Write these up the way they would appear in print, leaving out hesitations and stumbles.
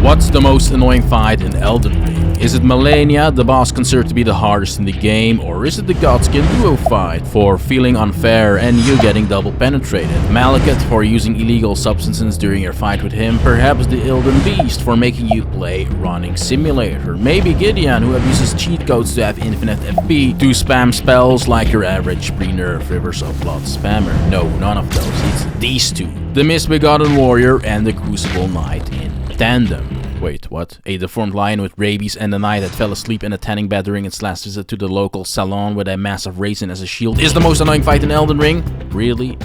What's the most annoying fight in Elden Ring? Is it Malenia, the boss considered to be the hardest in the game, or is it the Godskin duo fight for feeling unfair and you getting double penetrated? Malekith for using illegal substances during your fight with him, perhaps the Elden Beast for making you play running simulator, maybe Gideon who abuses cheat codes to have infinite FP to spam spells like your average pre-nerf Rivers of Blood spammer. No, none of those, it's these two. The Misbegotten Warrior and the Crucible Knight in tandem. Wait, what? A deformed lion with rabies and a knight that fell asleep in a tanning bed during its last visit to the local salon with a massive raisin as a shield is the most annoying fight in Elden Ring? Really?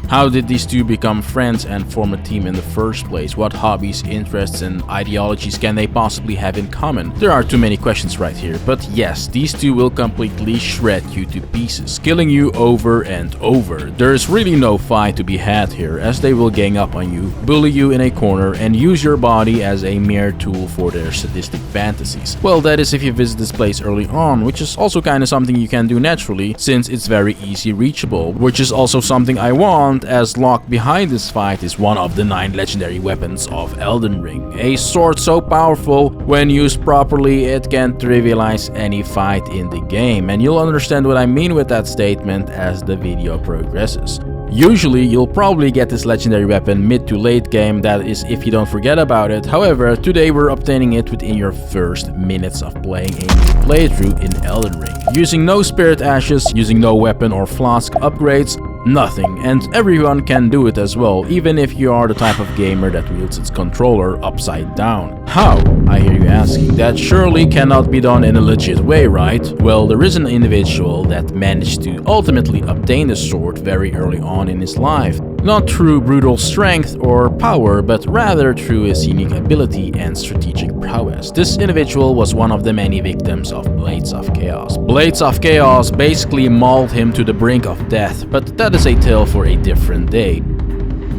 How did these two become friends and form a team in the first place? What hobbies, interests, and ideologies can they possibly have in common? There are too many questions right here, but yes, these two will completely shred you to pieces, killing you over and over. There's really no fight to be had here, as they will gang up on you, bully you in a corner, and use your body as a mere tool for their sadistic fantasies. Well, that is if you visit this place early on, which is also kinda something you can do naturally, since it's very easy reachable, which is also something I want, as locked behind this fight is one of the 9 legendary weapons of Elden Ring. A sword so powerful, when used properly, it can trivialize any fight in the game, and you'll understand what I mean with that statement as the video progresses. Usually, you'll probably get this legendary weapon mid to late game, that is if you don't forget about it. However, today we're obtaining it within your first minutes of playing a new playthrough in Elden Ring. Using no spirit ashes, using no weapon or flask upgrades, nothing, and everyone can do it as well, even if you are the type of gamer that wields its controller upside down. How? I hear you asking. That surely cannot be done in a legit way, right? Well, there is an individual that managed to ultimately obtain the sword very early on in his life. Not through brutal strength or power, but rather through his unique ability and strategic prowess. This individual was one of the many victims of Blades of Chaos. Blades of Chaos basically mauled him to the brink of death, but that is a tale for a different day.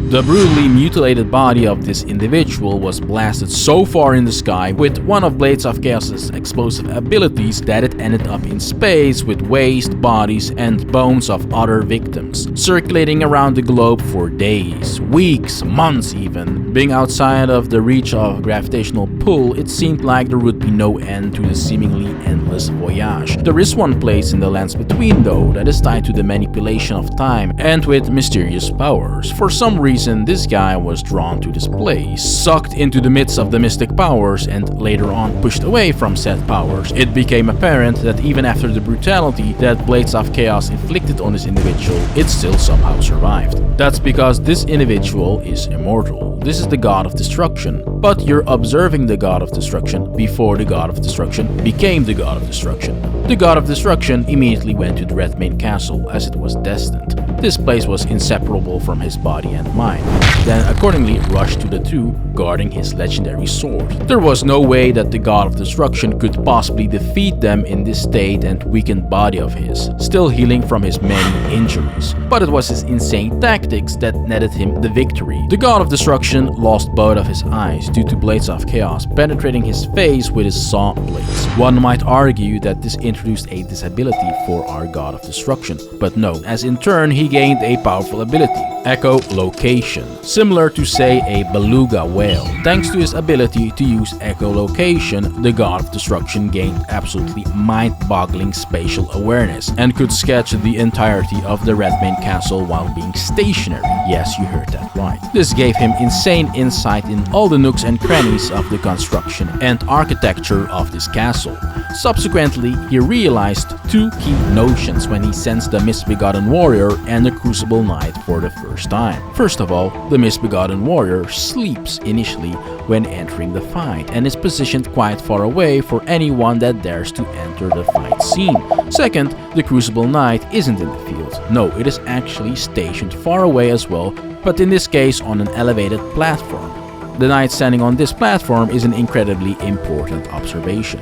The brutally mutilated body of this individual was blasted so far in the sky with one of Blades of Chaos' explosive abilities that it ended up in space with waste, bodies, and bones of other victims, circulating around the globe for days, weeks, months even. Being outside of the reach of gravitational pull, it seemed like there would be no end to the seemingly endless voyage. There is one place in the lands between though that is tied to the manipulation of time and with mysterious powers. For some reason, this guy was drawn to this place, sucked into the midst of the mystic powers, and later on pushed away from said powers. It became apparent that even after the brutality that Blades of Chaos inflicted on this individual, it still somehow survived. That's because this individual is immortal. This is the god of destruction, but you're observing the god of destruction before the god of destruction became the god of destruction. The god of destruction immediately went to the Redmane Castle as it was destined. This place was inseparable from his body and mind, then accordingly rushed to the two, guarding his legendary sword. There was no way that the god of destruction could possibly defeat them in this state and weakened body of his, still healing from his many injuries. But it was his insane tactics that netted him the victory. The god of destruction lost both of his eyes due to Blades of Chaos penetrating his face with his saw blades. One might argue that this introduced a disability for our god of destruction, but no, as in turn he gained a powerful ability, echolocation, similar to say a beluga whale. Thanks to his ability to use echolocation, the god of destruction gained absolutely mind-boggling spatial awareness and could sketch the entirety of the Redmane Castle while being stationary. Yes, you heard that right. This gave him insane insight in all the nooks and crannies of the construction and architecture of this castle. Subsequently, he realized two key notions when he sensed the Misbegotten Warrior and the Crucible Knight for the first time. First of all, the Misbegotten Warrior sleeps initially when entering the fight and is positioned quite far away for anyone that dares to enter the fight scene. Second, the Crucible Knight isn't in the field. No, it is actually stationed far away as well, but in this case on an elevated platform. The knight standing on this platform is an incredibly important observation.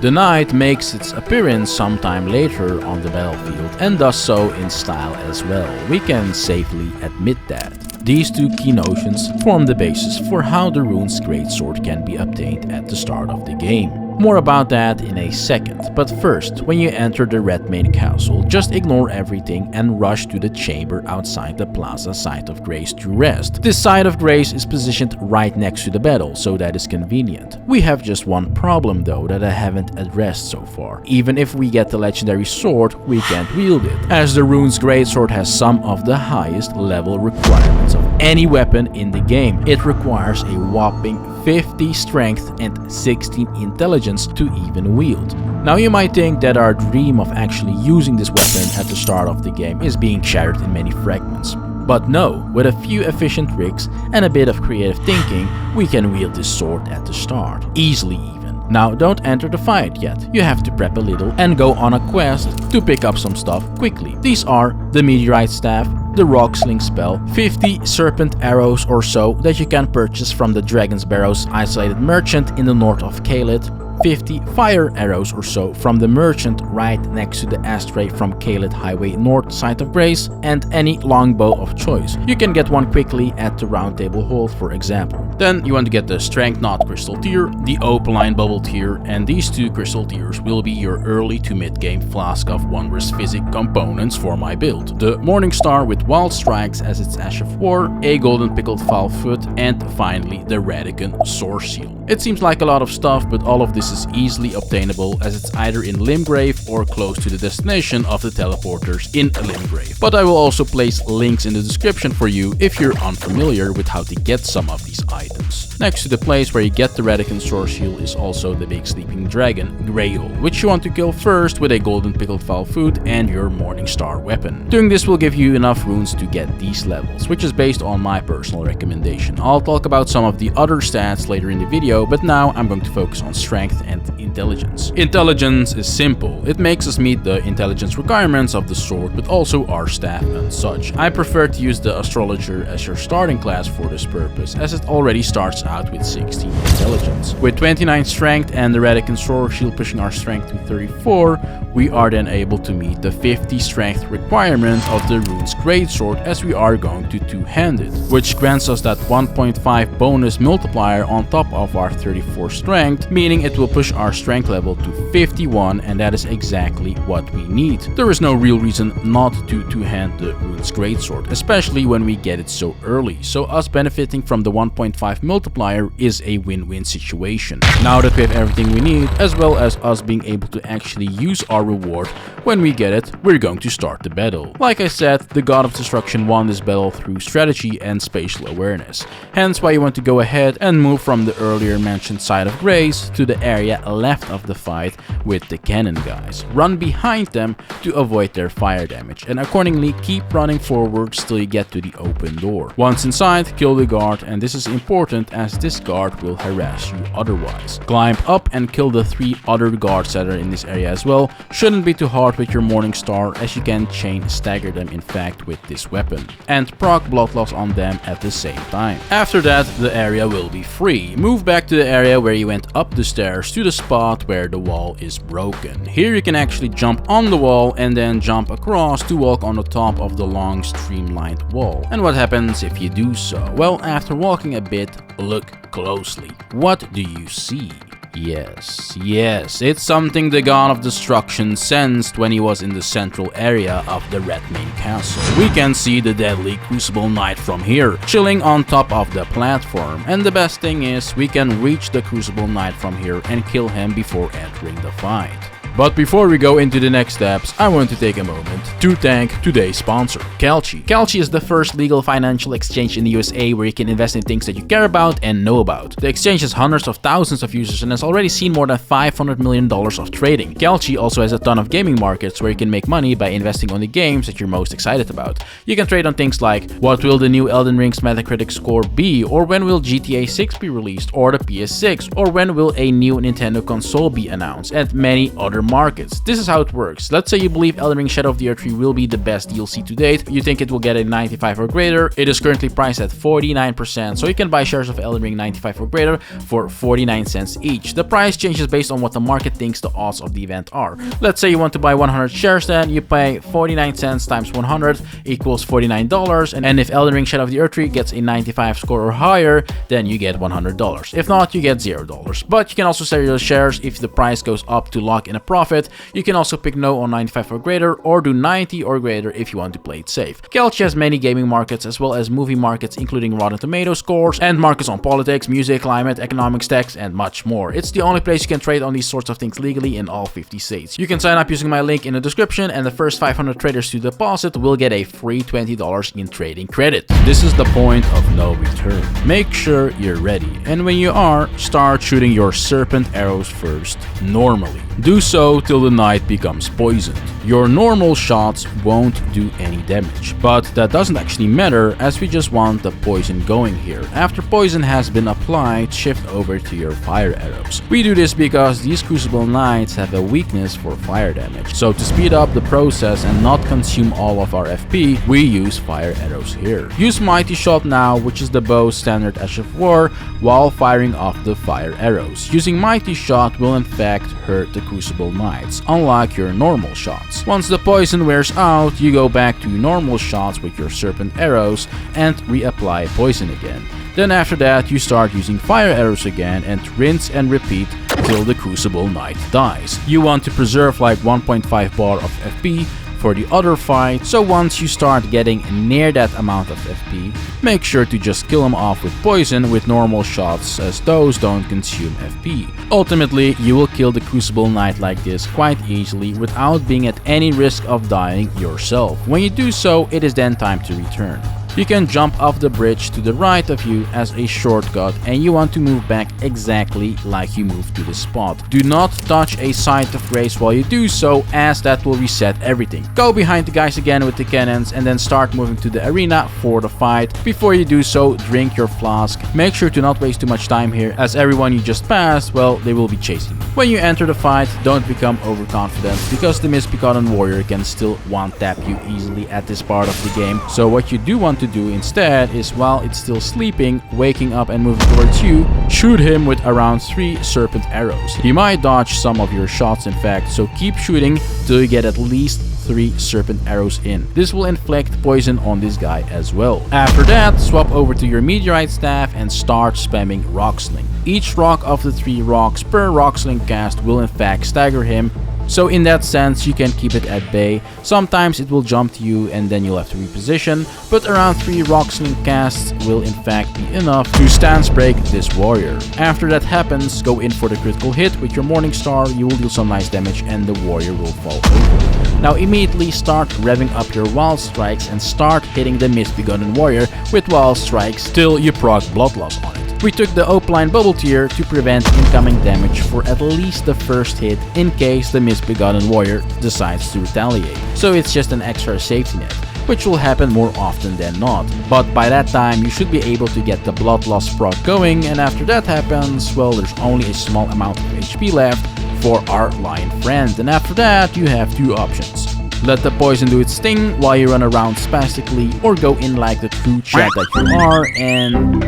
The knight makes its appearance sometime later on the battlefield and does so in style as well. We can safely admit that. These two key notions form the basis for how the rune's greatsword can be obtained at the start of the game. More about that in a second, but first, when you enter the Red Main Castle, just ignore everything and rush to the chamber outside the Plaza Site of Grace to rest. This Site of Grace is positioned right next to the battle, so that is convenient. We have just one problem though that I haven't addressed so far. Even if we get the legendary sword, we can't wield it, as the Rune's Greatsword has some of the highest level requirements of any weapon in the game. It requires a whopping 50 strength and 16 intelligence to even wield. Now you might think that our dream of actually using this weapon at the start of the game is being shattered in many fragments. But no, with a few efficient tricks and a bit of creative thinking, we can wield this sword at the start, easily even. Now don't enter the fight yet, you have to prep a little and go on a quest to pick up some stuff quickly. These are the Meteorite Staff, the Rock Sling spell, 50 Serpent Arrows or so that you can purchase from the Dragon's Barrows isolated merchant in the north of Caelid, 50 fire arrows or so from the merchant right next to the ashtray from Caelid Highway North Site of Grace, and any longbow of choice. You can get one quickly at the Round Table Hall, for example. Then you want to get the Strength Knot Crystal Tier, the Opaline Bubble Tier, and these two crystal tiers will be your early to mid-game flask of wondrous physic components for my build. The Morning Star with Wild Strikes as its Ash of War, a Golden Pickled Foul Foot, and finally the Radican Source Shield. It seems like a lot of stuff, but all of this is easily obtainable as it's either in Limgrave or close to the destination of the teleporters in Limgrave. But I will also place links in the description for you if you're unfamiliar with how to get some of these items. Next to the place where you get the Radican Source Shield is also the big sleeping dragon, Greyhole, which you want to kill first with a Golden Pickled Foul Food and your Morning Star weapon. Doing this will give you enough runes to get these levels, which is based on my personal recommendation. I'll talk about some of the other stats later in the video, but now I'm going to focus on strength and intelligence. Intelligence is simple. It makes us meet the intelligence requirements of the sword, but also our staff and such. I prefer to use the astrologer as your starting class for this purpose, as it already starts out with 16 intelligence. With 29 strength and the Radican Sword Shield pushing our strength to 34, we are then able to meet the 50 strength requirement of the Rune's Greatsword, as we are going to two-handed, which grants us that 1.5 bonus multiplier on top of our 34 strength, meaning it will push our strength level to 51, and that is exactly what we need. There is no real reason not to two-hand the Rune's Greatsword, especially when we get it so early, so us benefiting from the 1.5 multiplier is a win-win situation. Now that we have everything we need, as well as us being able to actually use our reward when we get it, we're going to start the battle. Like I said, the God of Destruction won this battle through strategy and spatial awareness, hence why you want to go ahead and move from the earlier mentioned Site of Grace to the area left of the fight with the cannon guys. Run behind them to avoid their fire damage, and accordingly keep running forwards till you get to the open door. Once inside, kill the guard, and this is important as this guard will harass you otherwise. Climb up and kill the 3 other guards that are in this area as well. Shouldn't be too hard with your Morning Star, as you can chain stagger them in fact with this weapon, and proc blood loss on them at the same time. After that, the area will be free. Move back to the area where you went up the stairs to the spot where the wall is broken. Here you can actually jump on the wall and then jump across to walk on the top of the long streamlined wall. And what happens if you do so? Well, after walking a bit, look closely. What do you see? Yes, it's something the God of Destruction sensed when he was in the central area of the Red Main Castle. We can see the deadly Crucible Knight from here, chilling on top of the platform, and the best thing is we can reach the Crucible Knight from here and kill him before entering the fight. But before we go into the next steps, I want to take a moment to thank today's sponsor, Kalshi. Kalshi is the first legal financial exchange in the USA where you can invest in things that you care about and know about. The exchange has hundreds of thousands of users and has already seen more than $500 million of trading. Kalshi also has a ton of gaming markets where you can make money by investing on the games that you're most excited about. You can trade on things like what will the new Elden Ring's Metacritic score be, or when will GTA 6 be released, or the PS6, or when will a new Nintendo console be announced, and many other other markets. This is how it works. Let's say you believe Elden Ring Shadow of the Erdtree will be the best DLC to date. You think it will get a 95 or greater. It is currently priced at 49%, so you can buy shares of Elden Ring 95 or greater for 49 cents each. The price changes based on what the market thinks the odds of the event are. Let's say you want to buy 100 shares, then you pay 49 cents times 100 equals $49, and if Elden Ring Shadow of the Erdtree gets a 95 score or higher, then you get $100. If not, you get $0. But you can also sell your shares if the price goes up to lock in a profit. You can also pick no on 95 or greater, or do 90 or greater if you want to play it safe. Kelchi has many gaming markets as well as movie markets, including Rotten Tomato scores, and markets on politics, music, climate, economics, tax, and much more. It's the only place you can trade on these sorts of things legally in all 50 states. You can sign up using my link in the description, and the first 500 traders to deposit will get a free $20 in trading credit. This is the point of no return. Make sure you're ready, and when you are, start shooting your serpent arrows first, normally. Do so till the knight becomes poisoned. Your normal shots won't do any damage, but that doesn't actually matter, as we just want the poison going here. After poison has been applied, shift over to your fire arrows. We do this because these crucible knights have a weakness for fire damage, so to speed up the process and not consume all of our FP, we use fire arrows here. Use Mighty Shot now, which is the bow's standard Ash of War, while firing off the fire arrows. Using Mighty Shot will in fact hurt the crucible knights, unlike your normal shots. Once the poison wears out, you go back to normal shots with your serpent arrows and reapply poison again. Then after that, you start using fire arrows again and rinse and repeat till the crucible knight dies. You want to preserve like 1.5 bar of FP for the other fight, so once you start getting near that amount of FP, make sure to just kill him off with poison with normal shots, as those don't consume FP. Ultimately, you will kill the Crucible Knight like this quite easily without being at any risk of dying yourself. When you do so, it is then time to return. You can jump off the bridge to the right of you as a shortcut, and you want to move back exactly like you moved to the spot. Do not touch a site of grace while you do so, as that will reset everything. Go behind the guys again with the cannons and then start moving to the arena for the fight. Before you do so, drink your flask. Make sure to not waste too much time here, as everyone you just passed, well, they will be chasing you. When you enter the fight, don't become overconfident, because the misbegotten warrior can still one-tap you easily at this part of the game. So what you do want to do instead is, while it's still sleeping, waking up and moving towards you, shoot him with around 3 serpent arrows. He might dodge some of your shots in fact, so keep shooting till you get at least 3 serpent arrows in. This will inflict poison on this guy as well. After that, swap over to your meteorite staff and start spamming rock sling. Each rock of the 3 rocks per rock sling cast will in fact stagger him, so in that sense you can keep it at bay. Sometimes it will jump to you and then you'll have to reposition, but around 3 rock sling casts will in fact be enough to stance break this warrior. After that happens, go in for the critical hit with your Morning Star. You will deal some nice damage and the warrior will fall over. Now immediately start revving up your wild strikes and start hitting the misbegotten warrior with wild strikes till you proc blood loss on it. We took the Opaline Bubble Tier to prevent incoming damage for at least the first hit in case the misbegotten warrior decides to retaliate. So it's just an extra safety net, which will happen more often than not. But by that time you should be able to get the blood loss proc going, and after that happens, well, there's only a small amount of HP left for our lion friend, and after that you have 2 options. Let the poison do its thing while you run around spastically, or go in like the true chat that you are and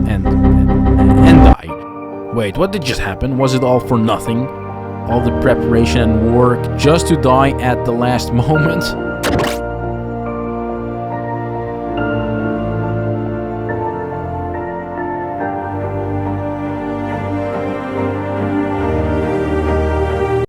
and die. Wait, what did just happen? Was it all for nothing? All the preparation and work just to die at the last moment?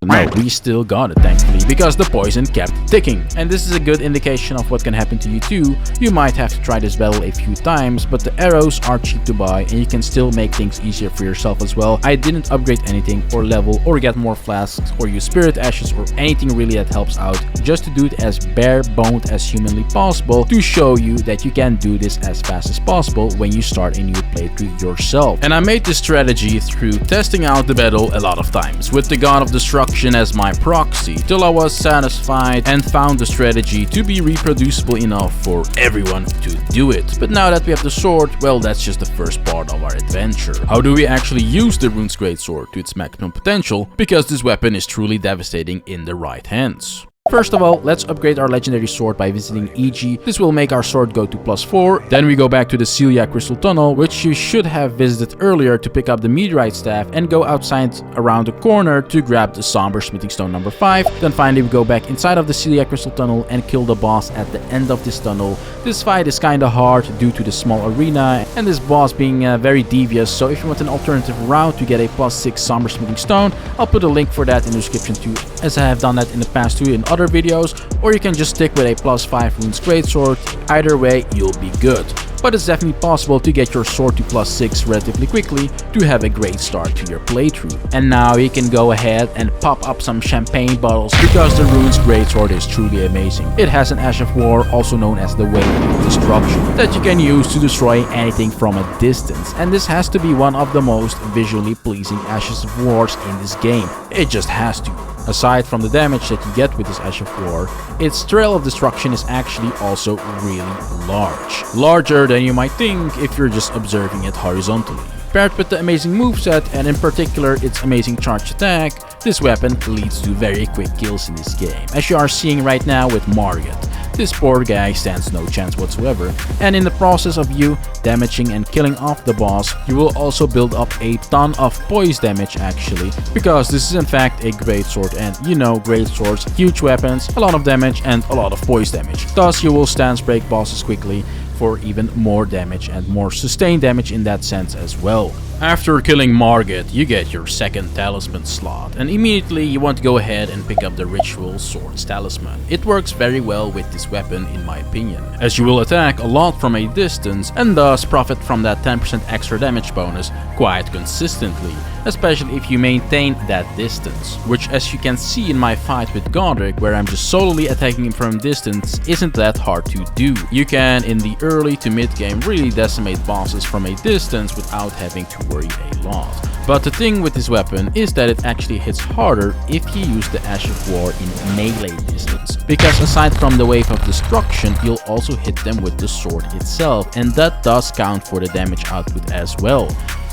No, we still got it thankfully, because the poison kept ticking. And this is a good indication of what can happen to you too. You might have to try this battle a few times, but the arrows are cheap to buy and you can still make things easier for yourself as well. I didn't upgrade anything or level or get more flasks or use spirit ashes or anything really that helps out, just to do it as bare-boned as humanly possible, to show you that you can do this as fast as possible when you start a new playthrough yourself. And I made this strategy through testing out the battle a lot of times, with the God of Destruction as my proxy, till I was satisfied and found the strategy to be reproducible enough for everyone to do it. But now that we have the sword, well, that's just the first part of our adventure. How do we actually use the Rune's Greatsword to its maximum potential? Because this weapon is truly devastating in the right hands. First of all, let's upgrade our legendary sword by visiting EG. This will make our sword go to +4. Then we go back to the Celia Crystal Tunnel, which you should have visited earlier to pick up the meteorite staff, and go outside around the corner to grab the somber smithing stone number 5. Then finally we go back inside of the Celia Crystal Tunnel and kill the boss at the end of this tunnel. This fight is kinda hard due to the small arena and this boss being very devious, so if you want an alternative route to get a +6 somber smithing stone, I'll put a link for that in the description too, as I have done that in the past too in other videos, or you can just stick with a +5 Rune's Greatsword. Either way, you'll be good. But it's definitely possible to get your sword to +6 relatively quickly to have a great start to your playthrough. And now you can go ahead and pop up some champagne bottles, because the Rune's Greatsword is truly amazing. It has an Ash of War, also known as the Wave of Destruction, that you can use to destroy anything from a distance. And this has to be one of the most visually pleasing Ashes of Wars in this game. It just has to. Aside from the damage that you get with this Ash of War, its Trail of Destruction is actually also really large. Larger than you might think if you're just observing it horizontally. Paired with the amazing moveset, and in particular its amazing charge attack, this weapon leads to very quick kills in this game, as you are seeing right now with Margit. This poor guy stands no chance whatsoever, and in the process of you damaging and killing off the boss, you will also build up a ton of poise damage actually, because this is in fact a greatsword, and you know, greatswords, huge weapons, a lot of damage and a lot of poise damage. Thus you will stance break bosses quickly for even more damage and more sustained damage in that sense as well. After killing Margit, you get your second talisman slot, and immediately you want to go ahead and pick up the Ritual Swords Talisman. It works very well with this weapon in my opinion, as you will attack a lot from a distance and thus profit from that 10% extra damage bonus quite consistently, especially if you maintain that distance, which, as you can see in my fight with Godric, where I'm just solely attacking him from distance, isn't that hard to do. You can, in the early to mid game, really decimate bosses from a distance without having to worry a lot. But the thing with this weapon is that it actually hits harder if you use the Ash of War in melee distance, because aside from the Wave of Destruction, you'll also hit them with the sword itself, and that does count for the damage output as well.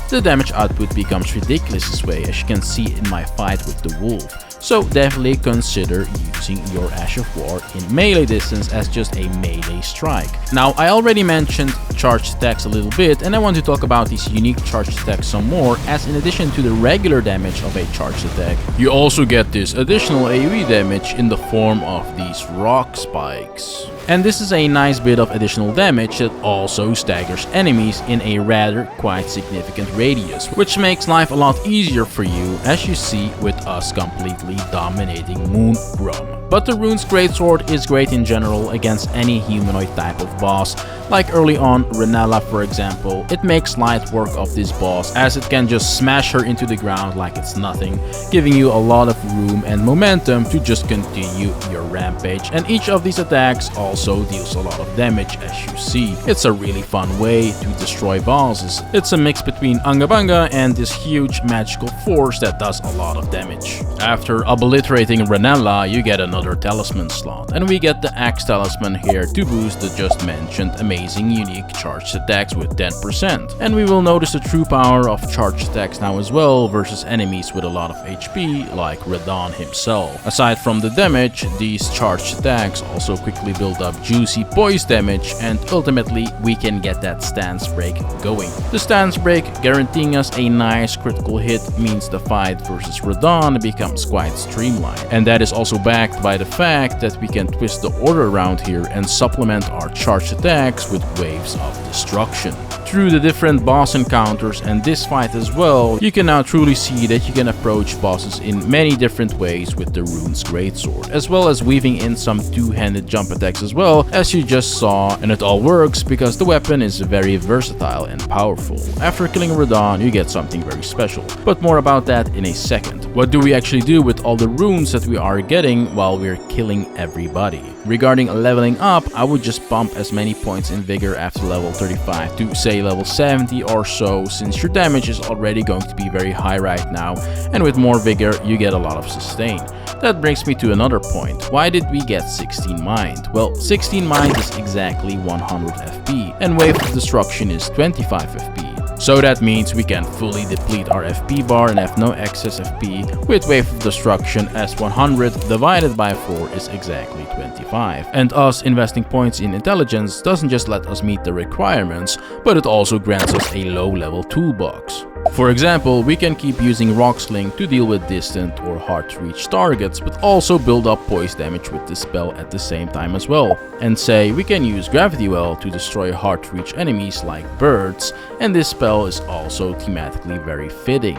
The damage output becomes ridiculous this way, as you can see in my fight with the wolf. So definitely consider using your Ash of War in melee distance as just a melee strike. Now, I already mentioned charged attacks a little bit, and I want to talk about these unique charged attacks some more, as in addition to the regular damage of a charged attack, you also get this additional AoE damage in the form of these rock spikes. And this is a nice bit of additional damage that also staggers enemies in a rather quite significant radius, which makes life a lot easier for you, as you see with us completely dominating Moongrum. But the Rune's Greatsword is great in general against any humanoid type of boss, like early on Renala for example. It makes light work of this boss, as it can just smash her into the ground like it's nothing, giving you a lot of room and momentum to just continue your rampage, and each of these attacks also deals a lot of damage, as you see. It's a really fun way to destroy bosses. It's a mix between Angabanga and this huge magical force that does a lot of damage. After obliterating Renala, you get another talisman slot, and we get the Axe Talisman here to boost the just mentioned amazing unique charged attacks with 10%. And we will notice the true power of charged attacks now as well versus enemies with a lot of HP like Radahn himself. Aside from the damage, these charged attacks also quickly build up juicy poise damage, and ultimately we can get that stance break going. The stance break guaranteeing us a nice critical hit means the fight versus Radahn becomes quite streamlined, and that is also backed by the fact that we can twist the order around here and supplement our charged attacks with waves of destruction. Through the different boss encounters and this fight as well, you can now truly see that you can approach bosses in many different ways with the Rune's Greatsword, as well as weaving in some two-handed jump attacks as well, as you just saw, and it all works because the weapon is very versatile and powerful. After killing Radahn, you get something very special, but more about that in a second. What do we actually do with all the runes that we are getting while we're killing everybody? Regarding leveling up, I would just pump as many points in vigor after level 35 to say level 70 or so, since your damage is already going to be very high right now, and with more vigor you get a lot of sustain. That brings me to another point. Why did we get 16 mind? Well, 16 mind is exactly 100 FP, and wave of destruction is 25 FP. So that means we can fully deplete our FP bar and have no excess FP with wave of destruction, as 100 divided by 4 is exactly 25. And us investing points in intelligence doesn't just let us meet the requirements, but it also grants us a low level toolbox. For example, we can keep using Rock Sling to deal with distant or hard to reach targets, but also build up poise damage with this spell at the same time as well. And say we can use Gravity Well to destroy hard to reach enemies like birds, and this spell is also thematically very fitting.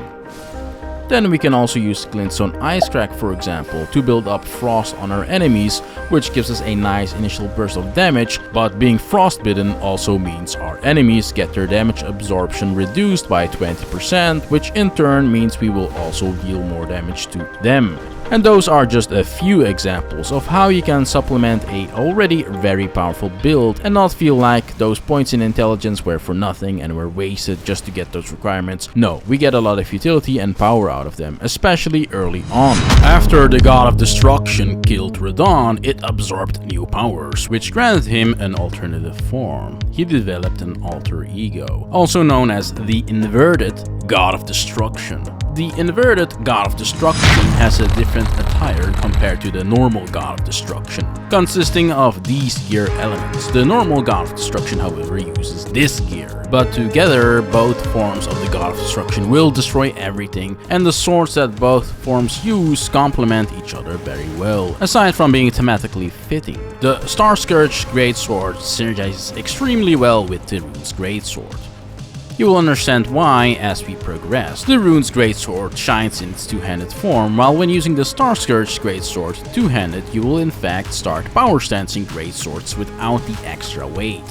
Then we can also use Glintstone Ice Crack, for example, to build up frost on our enemies, which gives us a nice initial burst of damage, but being frostbitten also means our enemies get their damage absorption reduced by 20%, which in turn means we will also deal more damage to them. And those are just a few examples of how you can supplement a already very powerful build and not feel like those points in intelligence were for nothing and were wasted just to get those requirements. No, we get a lot of utility and power out of them, especially early on. After the God of Destruction killed Radon, it absorbed new powers, which granted him an alternative form. He developed an alter ego, also known as the Inverted God of Destruction. The Inverted God of Destruction has a different attire compared to the normal God of Destruction, consisting of these gear elements. The normal God of Destruction, however, uses this gear, but together both forms of the God of Destruction will destroy everything, and the swords that both forms use complement each other very well, aside from being thematically fitting. The Star Scourge Greatsword synergizes extremely well with the Rune's Greatsword. You will understand why as we progress. The Rune's Greatsword shines in its two-handed form, while when using the Star Scourge Greatsword two-handed, you will in fact start power stancing greatswords without the extra weight.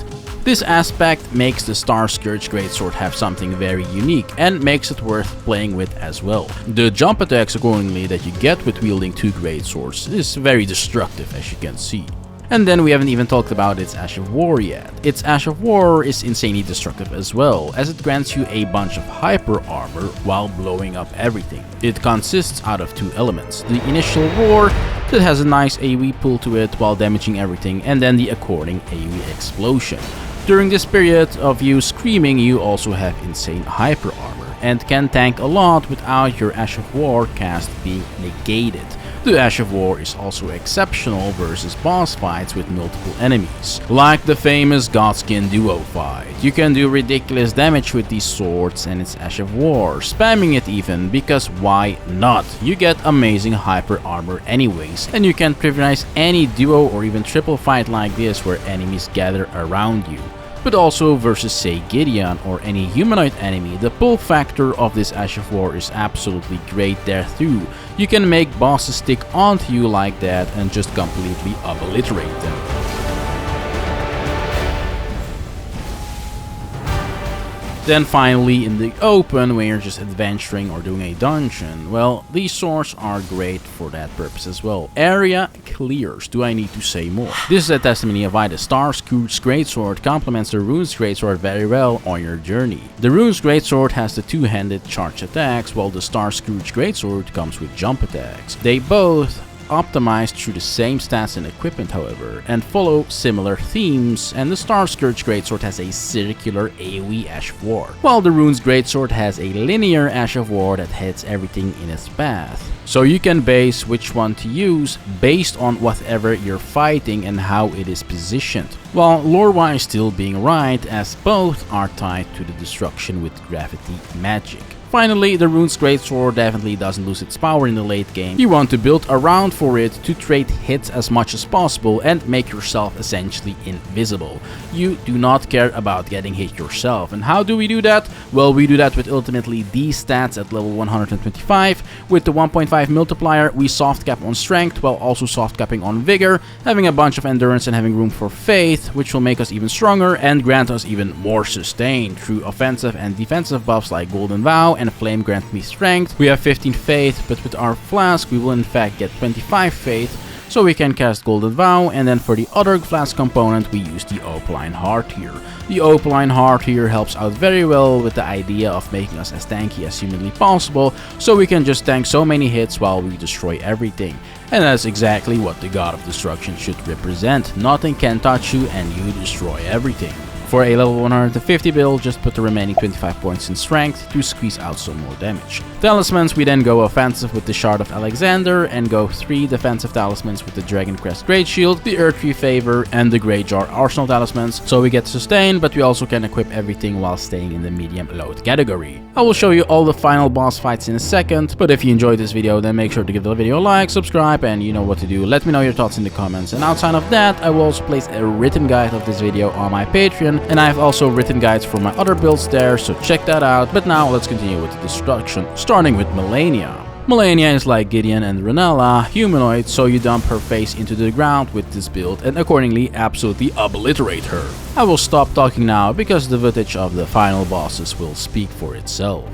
This aspect makes the Star Scourge Greatsword have something very unique and makes it worth playing with as well. The jump attacks accordingly that you get with wielding two greatswords is very destructive, as you can see. And then we haven't even talked about its Ash of War yet. Its Ash of War is insanely destructive as well, as it grants you a bunch of hyper armor while blowing up everything. It consists out of two elements: the initial roar that has a nice AoE pull to it while damaging everything, and then the according AoE explosion. During this period of you screaming, you also have insane hyper armor and can tank a lot without your Ash of War cast being negated. The Ash of War is also exceptional versus boss fights with multiple enemies, like the famous Godskin duo fight. You can do ridiculous damage with these swords and its Ash of War, spamming it even, because why not? You get amazing hyper armor anyways, and you can prioritize any duo or even triple fight like this where enemies gather around you. But also versus, say, Gideon or any humanoid enemy, the pull factor of this Ash of War is absolutely great there too. You can make bosses stick onto you like that and just completely obliterate them. Then finally, in the open, when you're just adventuring or doing a dungeon, well, these swords are great for that purpose as well. Area clears, do I need to say more? This is a testimony of why the Star Scourge Greatsword complements the Rune's Greatsword very well on your journey. The Rune's Greatsword has the two-handed charge attacks, while the Star Scourge Greatsword comes with jump attacks. They both optimized through the same stats and equipment, however, and follow similar themes, and the Star Scourge Greatsword has a circular AoE Ash of War, while the Rune's Greatsword has a linear Ash of War that hits everything in its path. So you can base which one to use based on whatever you're fighting and how it is positioned, while lore-wise still being right, as both are tied to the destruction with gravity magic. Finally, the Rune's Greatsword definitely doesn't lose its power in the late game. You want to build around for it to trade hits as much as possible and make yourself essentially invisible. You do not care about getting hit yourself. And how do we do that? Well, we do that with ultimately these stats at level 125. With the 1.5 multiplier, we soft cap on strength while also soft capping on vigor, having a bunch of endurance and having room for faith, which will make us even stronger and grant us even more sustain through offensive and defensive buffs like Golden Vow and Flame grant me strength. We have 15 faith, but with our flask we will in fact get 25 faith, so we can cast Golden Vow, and then for the other flask component we use the Opaline Heart here. The Opaline Heart here helps out very well with the idea of making us as tanky as humanly possible, so we can just tank so many hits while we destroy everything. And that's exactly what the God of Destruction should represent. Nothing can touch you and you destroy everything. For a level 150 build, just put the remaining 25 points in strength to squeeze out some more damage. Talismans, we then go offensive with the Shard of Alexander and go 3 defensive talismans with the Dragon Crest Great Shield, the Earthtree Favor and the Great Jar Arsenal talismans. So we get sustain, but we also can equip everything while staying in the medium load category. I will show you all the final boss fights in a second, but if you enjoyed this video then make sure to give the video a like, subscribe, and you know what to do. Let me know your thoughts in the comments, and outside of that I will also place a written guide of this video on my Patreon, and I have also written guides for my other builds there, so check that out. But now let's continue with the destruction, starting with Malenia. Malenia is like Gideon and Renella, humanoid, so you dump her face into the ground with this build and accordingly absolutely obliterate her. I will stop talking now because the footage of the final bosses will speak for itself.